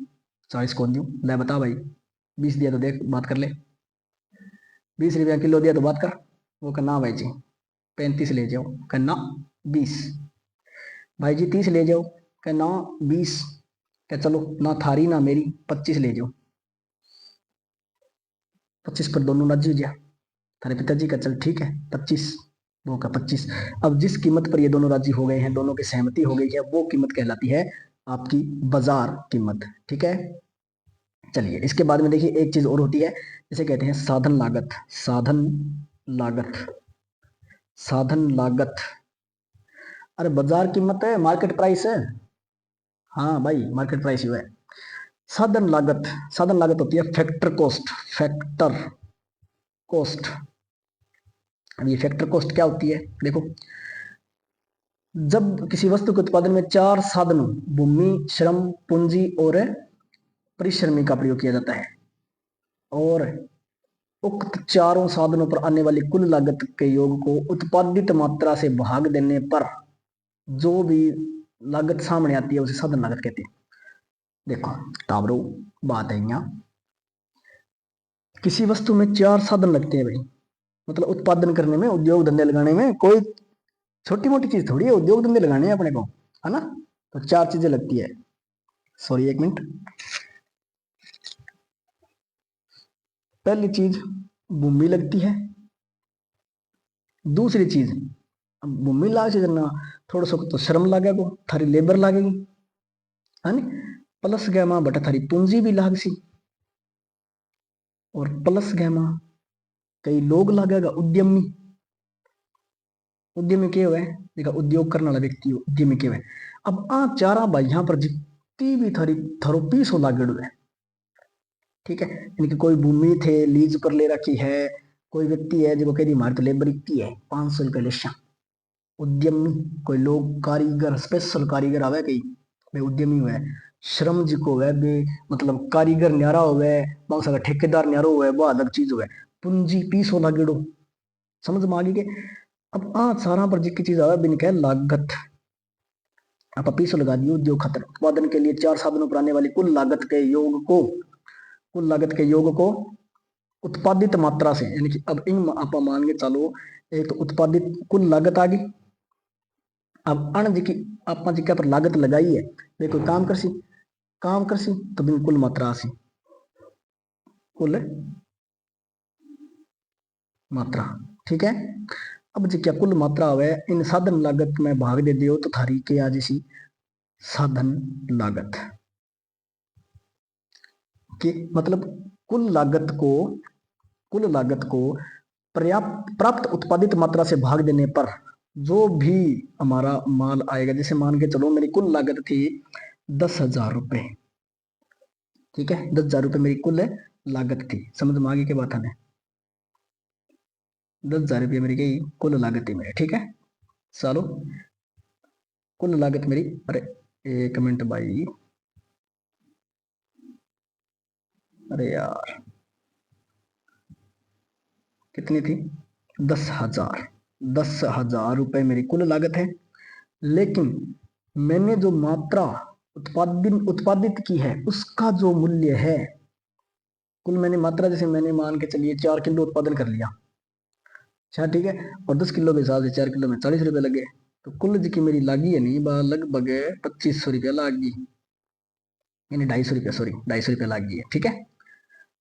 40 कौन दू ले बता भाई, 20 दिया तो देख बात कर ले, 20 रुपया किलो दिया तो बात कर। वो कहना भाई जी 35 ले जाओ, कहना 20, भाई जी 30 ले जाओ, कहना 20, क्या चलो ना थारी ना मेरी 25 ले जाओ, 25 पर दोनों राजी हो गया। थारे पिताजी का चल ठीक है 25, वो का 25। अब जिस कीमत पर ये दोनों राजी हो गए हैं, दोनों की सहमति हो गई है, वो कीमत कहलाती है आपकी बाजार कीमत। ठीक है, चलिए इसके बाद में देखिए एक चीज और होती है जिसे कहते हैं साधन लागत। साधन लागत, साधन लागत, अरे बाजार कीमत है मार्केट प्राइस है, हाँ भाई मार्केट प्राइस ही है। साधन लागत, साधन लागत होती है फैक्टर कॉस्ट, फैक्टर कॉस्ट। अब ये फैक्टर कॉस्ट क्या होती है देखो, जब किसी वस्तु के उत्पादन में 4 साधनों भूमि श्रम पूंजी और परिश्रमी का प्रयोग किया जाता है और उक्त चारों साधनों पर आने वाली कुल लागत के योग को उत्पादित मात्रा से भाग देने पर जो भी लागत सामने आती है उसे साधन लागत कहते हैं। देखो टावरो बात है यहाँ, किसी वस्तु में 4 साधन लगते हैं भाई, मतलब उत्पादन करने में उद्योग धंधे लगाने में कोई छोटी मोटी चीज थोड़ी है, उद्योग धंधे लगाने हैं अपने को, है ना। तो 4 चीजें लगती है, सॉरी एक मिनट। पहली चीज भूमि लगती है, दूसरी चीज भूमि लाग से ना थोड़ा सा तो श्रम लागेगो, थारी लेबर लागेगी, है नी, प्लस गैमा बटा थारी पूंजी भी लाग सी, और प्लस गैमा कई लोग लागेगा उद्यमी। उद्यमी के हुए देखा उद्योग करने वाला व्यक्ति उद्यमी के हुए। अब आ चारा भाई यहाँ पर जितनी भी थारी थारो पीस हो लागेड़ो है, ठीक है, यानी कि कोई भूमि थे लीज पर ले रखी है, कोई व्यक्ति है जो कह दी हमारी तो लेबर इतनी है 500 रुपये लेशा, उद्यमी कोई लोग कारीगर स्पेशल कारीगर आवे कई वे उद्यमी हुए। श्रम जी को बे मतलब कारीगर न्यारा हुए, बहुत सारा ठेकेदार न्यारो हुए, वो अलग चीज हुए। पूंजी पीस हो लागेड़ो, समझ में आ गई के। अब आ सारा पर जितनी चीज आवे बिन कह लागत, आप पीसो लगा दियो उद्योग खातर उत्पादन के लिए 4 साधनों पर आने वाली कुल लागत के योग को, कुल लागत के योग को उत्पादित मात्रा से, यानी कि अब इन आप मान के चलो एक तो उत्पादित कुल लागत आ गई, अब अण जी की आप जी पर लागत लगाई है, देखो काम करसी तो बिन कुल मात्रा आसी, कुल मात्रा। ठीक है, अब जी क्या कुल मात्रा हुए इन साधन लागत में भाग दे दियो तो थारी के आ जैसी साधन लागत कि मतलब कुल लागत को पर्याप्त प्राप्त उत्पादित मात्रा से भाग देने पर जो भी हमारा माल आएगा, जैसे मान के चलो मेरी कुल लागत थी 10,000 रुपए, ठीक है, 10,000 रुपए मेरी कुल लागत थी, समझ में आगे के बात है, 10,000 रुपये मेरी गई कुल लागत थी मेरी, ठीक है। चलो कुल लागत मेरी, अरे एक मिनट भाई, अरे यार कितनी थी, 10,000, 10,000 रुपए मेरी कुल लागत है, लेकिन मैंने जो मात्रा उत्पादित की है उसका जो मूल्य है, कुल मैंने मात्रा जैसे मैंने मान के चलिए 4 किलो उत्पादन कर लिया, अच्छा ठीक है, और 10 किलो के हिसाब से 4 किलो में 40 रुपए लगे, तो कुल जी की मेरी लागी है नहीं लगभग 2500 रुपया लागी, यानी 250 रुपया, सॉरी 250 रुपया लागी है, ठीक है।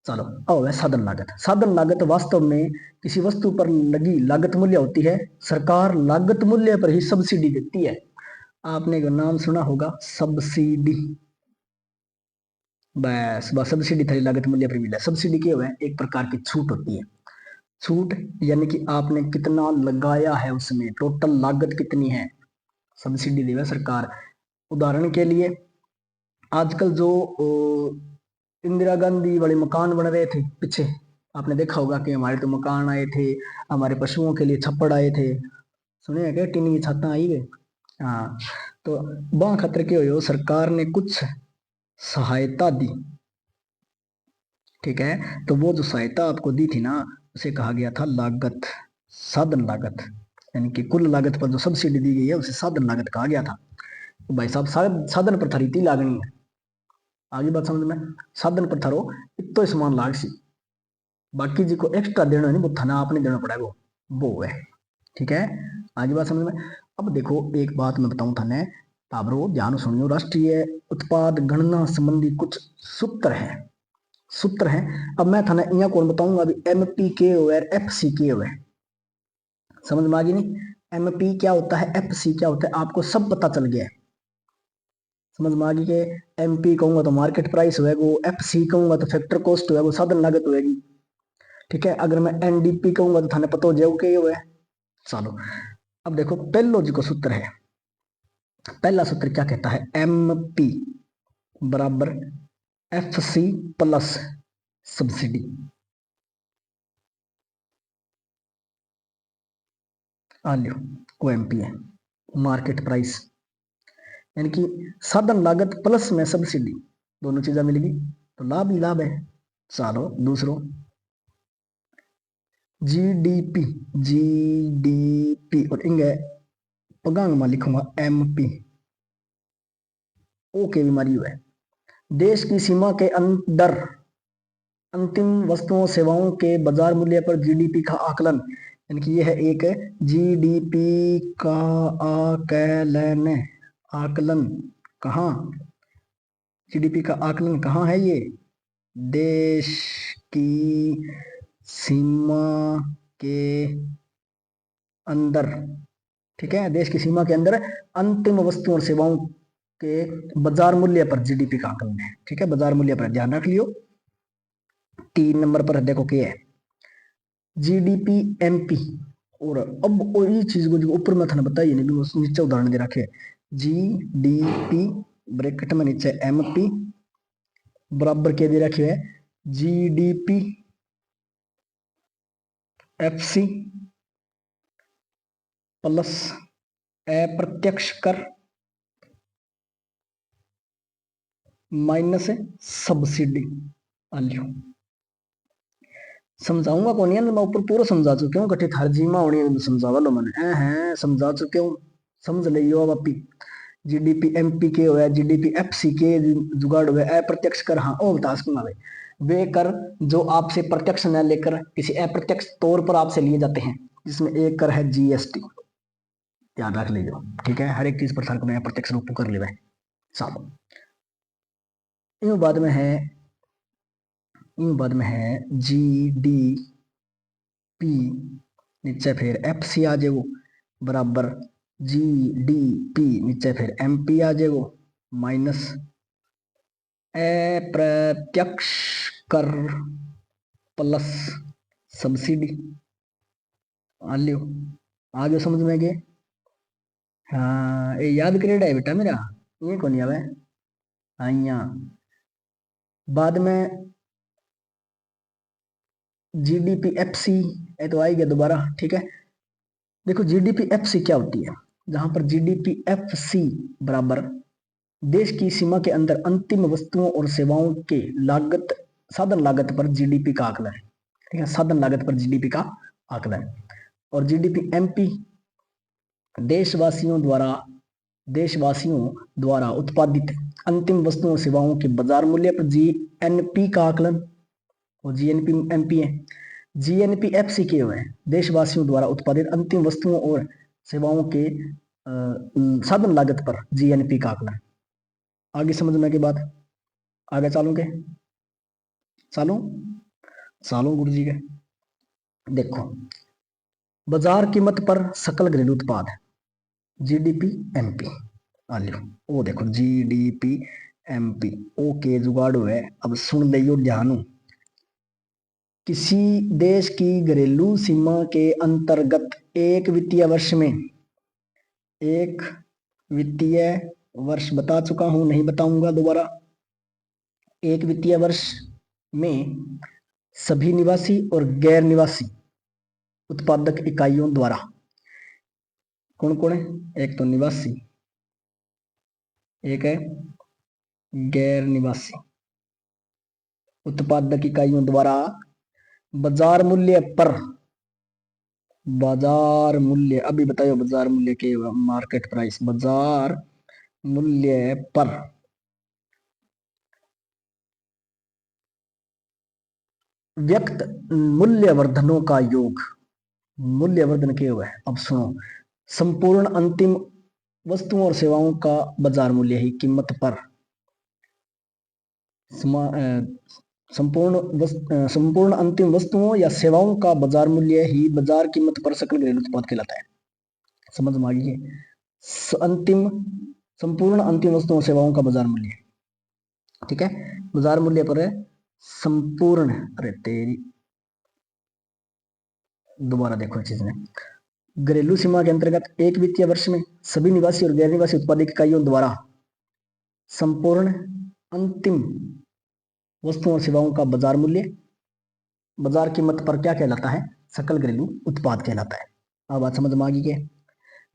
चलो अब है साधन लागत। साधन लागत वास्तव में किसी वस्तु पर लगी लागत मूल्य होती है, सरकार लागत मूल्य पर ही सब्सिडी देती है, आपने जो नाम सुना होगा सब्सिडी, बस बस सब्सिडी थारी लागत मूल्य पर मिला। सब्सिडी क्या है, एक प्रकार की छूट होती है, छूट यानी कि आपने कितना लगाया है उसमें टोटल लागत कितनी है, सब्सिडी दी है सरकार। उदाहरण के लिए आजकल जो इंदिरा गांधी वाले मकान बन रहे थे पीछे, आपने देखा होगा कि हमारे तो मकान आए थे, हमारे पशुओं के लिए छप्पड़ आए थे, सुने हैं क्या, टीनी की छत आई गए, हाँ, तो वहां खतरे के हो सरकार ने कुछ सहायता दी, ठीक है, तो वो जो सहायता आपको दी थी ना उसे कहा गया था लागत, साधन लागत, यानी कि कुल लागत पर जो सब्सिडी दी गई है उसे साधन लागत कहा गया था। तो भाई साहब साधन पर थारी लागनी है, आगे बात समझ में, साधन पर थारो इतो समान लाग सी, बाकी जी को एक्स्ट्रा देना नहीं, वो थाना आपने देना पड़ेगा, वो है, ठीक है। आगे बात समझ में। अब देखो एक बात मैं बताऊं थाने, ताबरो ध्यान सुनियो, राष्ट्रीय उत्पाद गणना संबंधी कुछ सूत्र है, सूत्र है। अब मैं थाने यहाँ कौन बताऊंगा, अभी एमपी के हुए एफसी के हुए, समझ में आ गई नहीं, एमपी क्या होता है एफसी क्या होता है आपको सब पता चल गया है, समझ में आ गई के एमपी कहूंगा तो मार्केट प्राइस होएगा, एफसी कहूंगा तो फैक्टर कॉस्ट होएगा, साधन लागत होएगी, ठीक है। अगर मैं एनडीपी कहूंगा तो थाने पता हो जाएगा क्या हुआ है। चलो अब देखो पहलो जी को सूत्र है, पहला सूत्र क्या कहता है, एम पी बराबर एफ सी प्लस सब्सिडी, आ लियो वो एम पी है, मार्केट प्राइस, यानी कि साधन लागत प्लस में सब्सिडी, दोनों चीजें मिलेगी तो लाभ ही लाभ है। चलो दूसरो जीडीपी, जीडीपी और इंगे पगांग में लिखूंगा एमपी, ओ के बीमारी है, देश की सीमा के अंदर अंतिम वस्तुओं सेवाओं के बाजार मूल्य पर जीडीपी का आकलन, यानी कि यह है एक जीडीपी का आकलन, आकलन कहाँ, जीडीपी का आकलन कहाँ है, ये देश की सीमा के अंदर, ठीक है, देश की सीमा के अंदर अंतिम वस्तुओं और सेवाओं के बाजार मूल्य पर जीडीपी का आकलन है, ठीक है, बाजार मूल्य पर ध्यान रख लियो। 3 नंबर पर देखो क्या है, जीडीपी एमपी, और अब वही चीज को जो ऊपर में था बताइए नहीं, नीचे उदाहरण दे रखे, जीडीपी ब्रैकेट में नीचे एमपी बराबर क्या दे रखे है, जीडीपी एफसी प्लस अप्रत्यक्ष कर माइनस सब्सिडी, आलियो समझाऊंगा कौन है, मैं ऊपर पूरा समझा चुके हूँ, कटी थारजीमा होनी समझावा लो मैंने है, समझा चुके हूँ, समझ लियो अब अपी। जीडीपी एमपी के हो, जीडीपी एफसी के जुगाड़ हुए, अप्रत्यक्ष कर, हाँ ओ बता सकूंगा भाई, वे कर जो आपसे प्रत्यक्ष न लेकर किसी अप्रत्यक्ष तौर पर आपसे लिए जाते हैं, जिसमें एक कर है जीएसटी, ध्यान रख लीजिए, ठीक है। हर एक चीज प्रसार को मैं प्रत्यक्ष रूप कर ले सालो इन बाद में है GDP, नीचे फिर FC आ जाएगो बराबर GDP, नीचे फिर MP आ जाएगो माइनस अप्रत्यक्ष कर प्लस सब्सिडी। आ लियो, आ गयो समझ में गए? हाँ ये याद करेड़ा है बेटा मेरा, ये कौन आवे आइया। बाद में GDP-FC, ये तो आई गया दोबारा, ठीक है। देखो GDP-FC क्या होती है, जहां पर GDP-FC बराबर देश की सीमा के अंदर अंतिम वस्तुओं और सेवाओं के लागत, साधन लागत पर GDP का आकलन, ठीक है, साधन लागत पर GDP का आकलन। और GDP-MP देशवासियों द्वारा उत्पादित अंतिम वस्तुओं और सेवाओं के बाजार मूल्य पर GNP का आकलन, और GNP-MP है। GNP-FC के हुए देशवासियों द्वारा उत्पादित अंतिम वस्तुओं और सेवाओं के साधन लागत पर GNP का आकलन। आगे समझने के बाद आगे चालू के चालू गुरु जी के देखो, बाजार कीमत पर सकल घरेलू उत्पाद GDP-MP आ लियो, वो देखो GDP-MP ओके जुगाड़ है। अब सुन लियो ध्यान, किसी देश की घरेलू सीमा के अंतर्गत एक वित्तीय वर्ष बता चुका हूं, नहीं बताऊंगा दोबारा। एक वित्तीय वर्ष में सभी निवासी और गैर निवासी उत्पादक इकाइयों द्वारा, कौन कौन है, एक तो निवासी, एक है गैर निवासी उत्पादक इकाइयों द्वारा बाजार मूल्य अभी बताओ, बाजार मूल्य के मार्केट प्राइस, बाजार मूल्य पर व्यक्त मूल्यवर्धनों का योग, मूल्यवर्धन के हुए। अब सुनो, संपूर्ण अंतिम वस्तुओं और सेवाओं का बाजार मूल्य ही कीमत पर संपूर्ण अंतिम वस्तुओं या सेवाओं का बाजार मूल्य ही बाजार कीमत पर सकल घरेलू उत्पाद कहलाता है। समझ में आ गई है? संपूर्ण अंतिम वस्तुओं और सेवाओं का बाजार मूल्य, ठीक है, बाजार मूल्य पर संपूर्ण, अरे तेरी दोबारा देखो इस चीज में, घरेलू सीमा के अंतर्गत एक वित्तीय वर्ष में सभी निवासी और गैर निवासी उत्पादक इकाइयों द्वारा संपूर्ण अंतिम वस्तुओं और सेवाओं का बाजार मूल्य बाजार कीमत पर क्या कहलाता है, सकल घरेलू उत्पाद कहलाता है। अब बात समझ में आ गई है?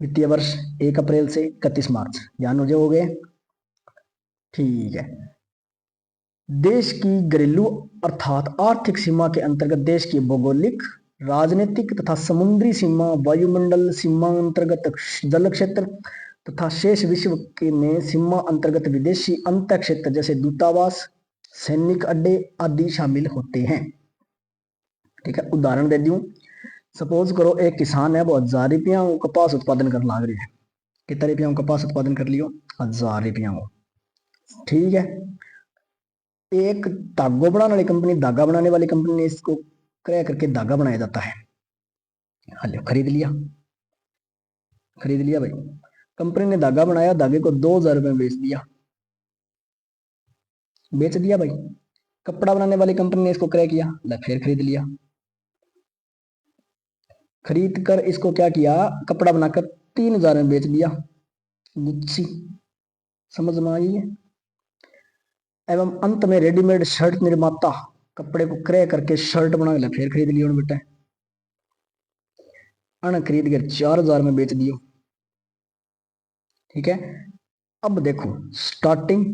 वित्तीय वर्ष 1 अप्रैल से 31 मार्च, ध्यान हो गए, ठीक है। देश की घरेलू अर्थात आर्थिक सीमा के अंतर्गत देश की भौगोलिक, राजनीतिक तथा समुद्री सीमा, वायुमंडल सीमा अंतर्गत जल क्षेत्र तथा शेष विश्व के में सीमा अंतर्गत विदेशी अंत क्षेत्र जैसे दूतावास, सैनिक अड्डे आदि शामिल होते हैं, ठीक है। उदाहरण दे दूं, सपोज करो एक किसान है, वो 1000 रुपया कपास उत्पादन कर लाग रहे हैं। कितने रुपया कपास उत्पादन कर लियो, 1000 रुपया, ठीक है। एक धागो बनाने वाली कंपनी, धागा बनाने वाली कंपनी ने इसको क्रय करके धागा बनाया जाता है, हेलो, खरीद लिया भाई, कंपनी ने धागा बनाया, धागे को 2000 रुपये में बेच दिया भाई। कपड़ा बनाने वाली कंपनी ने इसको क्रय किया, फिर खरीद लिया, खरीद कर इसको क्या किया, कपड़ा बनाकर 3000 में बेच दिया, गुच्छी। समझ में आई है? एवं अंत में रेडीमेड शर्ट निर्माता कपड़े को क्रय करके शर्ट बना लिया, फिर खरीद लिया बेटा, अन खरीद कर 4000 में बेच दियो, ठीक है। अब देखो स्टार्टिंग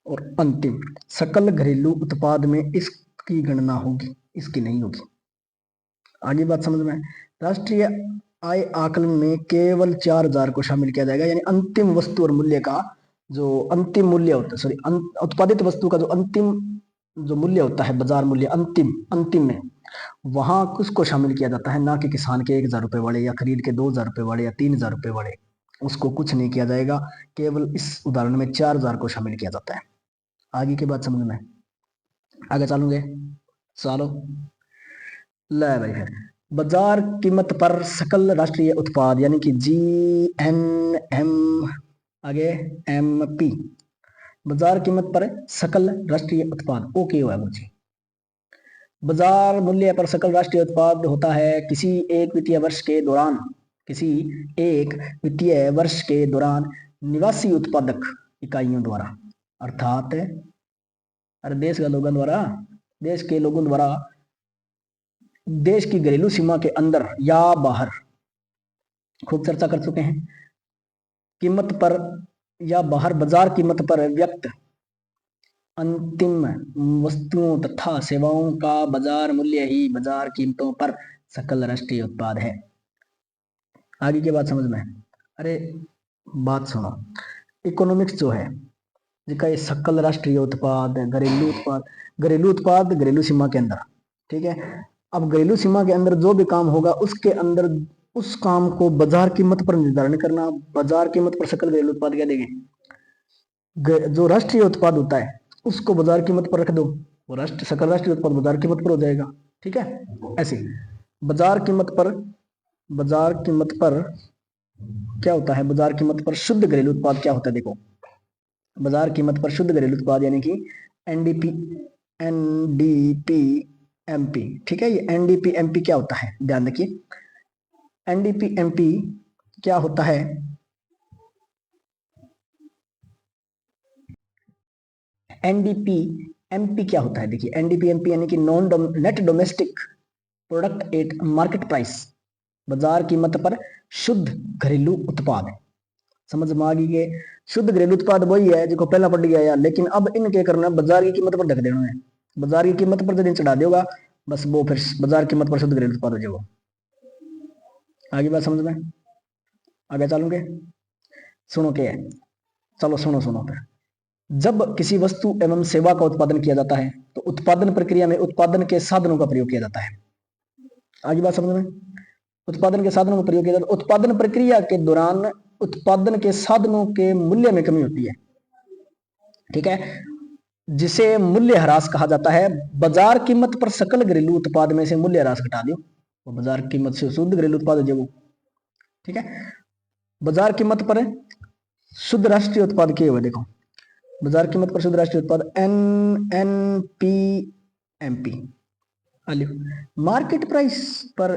और अंतिम सकल घरेलू उत्पाद में इसकी गणना होगी, इसकी नहीं होगी। आगे बात समझ में? राष्ट्रीय आय आकलन में केवल 4000 को शामिल किया जाएगा, यानी अंतिम वस्तु और मूल्य का जो अंतिम मूल्य होता है, उत्पादित वस्तु का जो अंतिम जो मूल्य होता है, बाजार मूल्य अंतिम में वहां किसको शामिल किया जाता है, ना कि किसान के 1,000 रुपये वाले या खरीद के 2,000 रुपये वाले या 3,000 रुपये वाले, उसको कुछ नहीं किया जाएगा। केवल इस उदाहरण में 4,000 को शामिल किया जाता है। आगे की बात समझ में, आगे चलूंगे। चलो ले भाई, फिर बाजार कीमत पर सकल राष्ट्रीय उत्पाद यानी कि GNM, आगे MP, बाजार कीमत पर सकल राष्ट्रीय उत्पाद ओके हुआ मुझे। बाजार मूल्य पर सकल राष्ट्रीय उत्पाद होता है किसी एक वित्तीय वर्ष के दौरान, किसी एक वित्तीय वर्ष के दौरान निवासी उत्पादक इकाइयों द्वारा, अर्थात अरे देश के लोगों द्वारा देश की घरेलू सीमा के अंदर या बाहर, खूब चर्चा कर चुके हैं, कीमत पर या बाहर बाजार कीमत पर व्यक्त अंतिम वस्तुओं तथा सेवाओं का बाजार मूल्य ही बाजार कीमतों पर सकल राष्ट्रीय उत्पाद है। आगे की बात समझ में, अरे बात सुनो, इकोनॉमिक्स जो है जिसका ये सकल राष्ट्रीय उत्पाद, घरेलू उत्पाद घरेलू सीमा के अंदर, ठीक है। अब घरेलू सीमा के अंदर जो भी काम होगा उसके अंदर उस काम को बाजार कीमत पर निर्धारण करना, बाजार कीमत पर सकल घरेलू उत्पाद क्या देंगे, जो राष्ट्रीय उत्पाद होता है उसको बाजार कीमत पर रख दो, वो सकल राष्ट्रीय उत्पाद बाजार कीमत पर हो जाएगा, ठीक है। ऐसे बाजार कीमत पर क्या होता है, बाजार कीमत पर शुद्ध घरेलू उत्पाद क्या होता है, देखो बाजार कीमत पर शुद्ध घरेलू उत्पाद यानी कि NDP MP, ठीक है। ये NDP MP क्या होता है, ध्यान रखिए, NDP MP क्या होता है, NDP MP क्या होता है, देखिए NDP MP यानी कि net domestic product at market price, बाजार कीमत पर शुद्ध घरेलू उत्पाद, समझ में आ गई है। शुद्ध घरेलू उत्पाद वही है जो पहला पढ़ गया यार, लेकिन अब इनके करना बाजार की कीमत पर ढक देना है, बाजार की कीमत पर जो चढ़ा देगा बस वो फिर बाजार कीमत पर शुद्ध घरेलू उत्पाद हो जाएगा। आगे बात समझ में, आगे चलूंगे, सुनो क्या है, चलो सुनो फिर। जब किसी वस्तु एवं सेवा का उत्पादन किया जाता है तो उत्पादन प्रक्रिया में उत्पादन के साधनों का प्रयोग किया जाता है। आगे बात समझ में, उत्पादन के साधनों का प्रयोग किया जाता है। उत्पादन प्रक्रिया के दौरान उत्पादन के साधनों के मूल्य में कमी होती है, ठीक है, जिसे मूल्य ह्रास कहा जाता है। बाजार कीमत पर सकल घरेलू उत्पाद में से मूल्य ह्रास घटा दो, वो बाजार कीमत से शुद्ध घरेलू उत्पाद हो जाएगा, ठीक है। बाजार कीमत पर शुद्ध राष्ट्रीय उत्पाद क्या हुआ, देखो बाजार कीमत पर शुद्ध राष्ट्रीय उत्पाद NNP MP, मार्केट प्राइस पर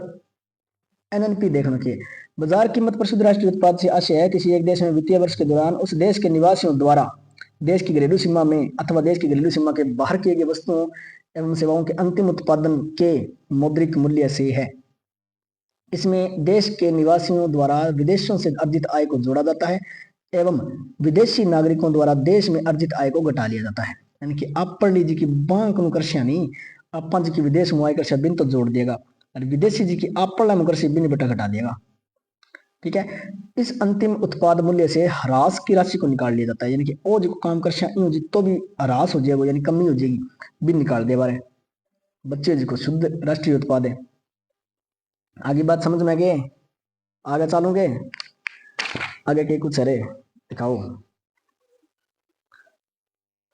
NNP देखना चाहिए। बाजार कीमत पर शुद्ध राष्ट्रीय उत्पाद से आशय है किसी एक देश में वित्तीय वर्ष के दौरान उस देश के निवासियों द्वारा देश की घरेलू सीमा में अथवा देश की घरेलू सीमा के बाहर किए गए वस्तुओं एवं सेवाओं के अंतिम उत्पादन के मौद्रिक मूल्य से है। इसमें देश के निवासियों द्वारा विदेशों से अर्जित आय को जोड़ा जाता है एवं विदेशी नागरिकों द्वारा देश में अर्जित आय को घटा लिया जाता है। यानी कि आप पढ़ लीजिए कि बैंक मुकरशिया नहीं, आप जी की विदेश मुआय कर बिन तो जोड़ देगा और विदेशी जी की आप पढ़ला मुकरशी बिन बेटा घटा देगा, ठीक है। इस अंतिम उत्पाद मूल्य से ह्रास की राशि को निकाल लिया जाता है, यानी कि वो जो काम कर तो भी ह्रास हो जाएगा, यानी कमी हो जाएगी, बिन निकाल दे बारे बच्चे जी को शुद्ध राष्ट्रीय उत्पाद है। आगे बात समझ में आ गए, आगे चलोगे, आगे के कुछ अरे दिखाओ।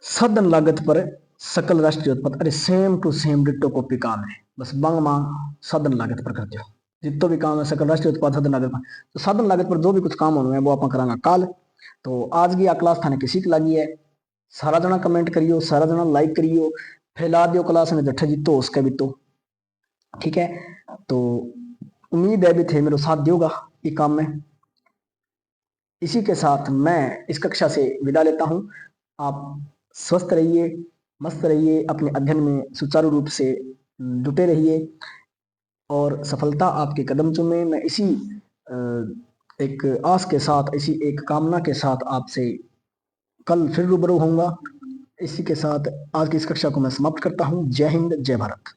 साधन लागत पर सकल राष्ट्रीय उत्पाद, अरे same to same ditto copy काम है, बस बंग मां साधन लागत पर करते हो, जितना भी काम है सकल राष्ट्रीय उत्पाद साधन लागत पर। तो साधन लागत पर जो भी कुछ काम होना है वो आप करांगा काल। तो आज की आ क्लास थाने किसी की लगी है, सारा जना कमेंट करियो, सारा जना लाइक करियो, फैला दियो क्लास में जट्ठा जीतो उसका भी तो, ठीक है। तो उम्मीद है भी थे मेरे साथ दियोगा ये काम में। इसी के साथ मैं इस कक्षा से विदा लेता हूं। आप स्वस्थ रहिए, मस्त रहिए, अपने अध्ययन में सुचारू रूप से जुटे रहिए और सफलता आपके कदम चूमे। मैं इसी एक आस के साथ, इसी एक कामना के साथ आपसे कल फिर रूबरू होऊंगा। इसी के साथ आज की इस कक्षा को मैं समाप्त करता हूं। जय हिंद, जय भारत।